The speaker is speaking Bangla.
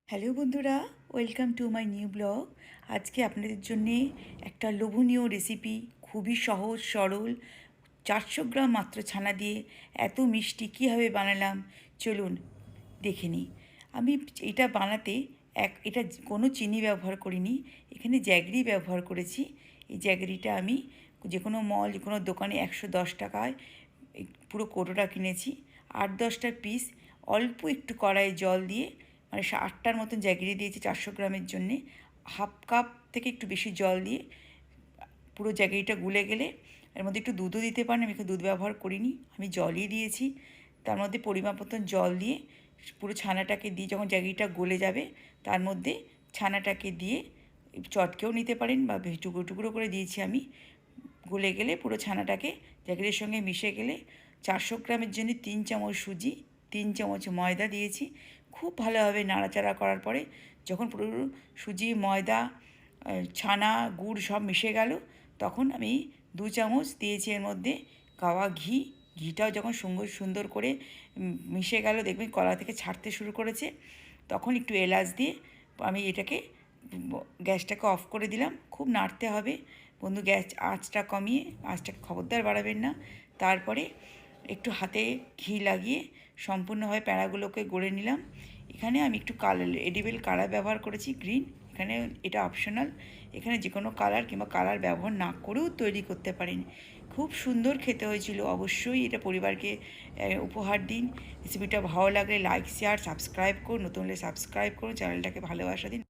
হ্যালো বন্ধুরা, welcome to my new blog. আজকে আপনাদের জন্যে একটা লোভনীয় রেসিপি, খুবই সহজ সরল, 400 গ্রাম মাত্র ছানা দিয়ে এত মিষ্টি কীভাবে বানালাম চলুন দেখে নিই। আমি এটা বানাতে এটা কোনো চিনি ব্যবহার করিনি, এখানে জ্যাগরি ব্যবহার করেছি। এই জ্যাগরিটা আমি যে কোনো মল, যে কোনো দোকানে 110 টাকায় এই পুরো কৌটোটা কিনেছি। 8-10টা পিস অল্প একটু কড়াইয়ে জল দিয়ে, মানে 8টার মতন জ্যাগরি দিয়েছি 400 গ্রামের জন্যে। হাফ কাপ থেকে একটু বেশি জল দিয়ে পুরো জ্যাগরিটা গুলে গেলে এর মধ্যে একটু দুধও দিতে পারেন, আমি দুধ ব্যবহার করিনি, আমি জলই দিয়েছি। তার মধ্যে পরিমাপ মতন জল দিয়ে পুরো ছানাটাকে দিয়ে যখন জ্যাগরিটা গলে যাবে তার মধ্যে ছানাটাকে দিয়ে চটকেও নিতে পারেন বা টুকরো টুকরো করে দিয়েছি আমি। গলে গেলে পুরো ছানাটাকে জ্যাগরির সঙ্গে মিশে গেলে 400 গ্রামের জন্য 3 চামচ সুজি, 3 চামচ ময়দা দিয়েছি। খুব ভালোভাবে নাড়াচাড়া করার পরে যখন পুরো সুজি, ময়দা, ছানা, গুড় সব মিশে গেল, তখন আমি 2 চামচ দিয়েছি এর মধ্যে গাওয়া ঘি। ঘিটাও যখন সুন্দর করে মিশে গেল, দেখবেন কড়া থেকে ছাড়তে শুরু করেছে, তখন একটু এলাচ দিয়ে আমি এটাকে গ্যাসটাকে অফ করে দিলাম। খুব নাড়তে হবে বন্ধু, গ্যাস আঁচটা কমিয়ে, আঁচটাকে খবরদার বাড়াবেন না। তারপরে একটু হাতে ঘি লাগিয়ে সম্পূর্ণভাবে প্যাঁড়াগুলোকে গড়ে নিলাম। এখানে আমি একটু এডিবেল কালার ব্যবহার করেছি, গ্রিন। এখানে এটা অপশনাল, এখানে যে কোনো কালার কিংবা কালার ব্যবহার না করেও তৈরি করতে পারেন। খুব সুন্দর খেতে হয়েছিল। অবশ্যই এটা পরিবারকে উপহার দিন। রেসিপিটা ভালো লাগলে লাইক, শেয়ার, সাবস্ক্রাইব করুন। নতুন হলে সাবস্ক্রাইব করুন, চ্যানেলটাকে ভালোবাসা দিন।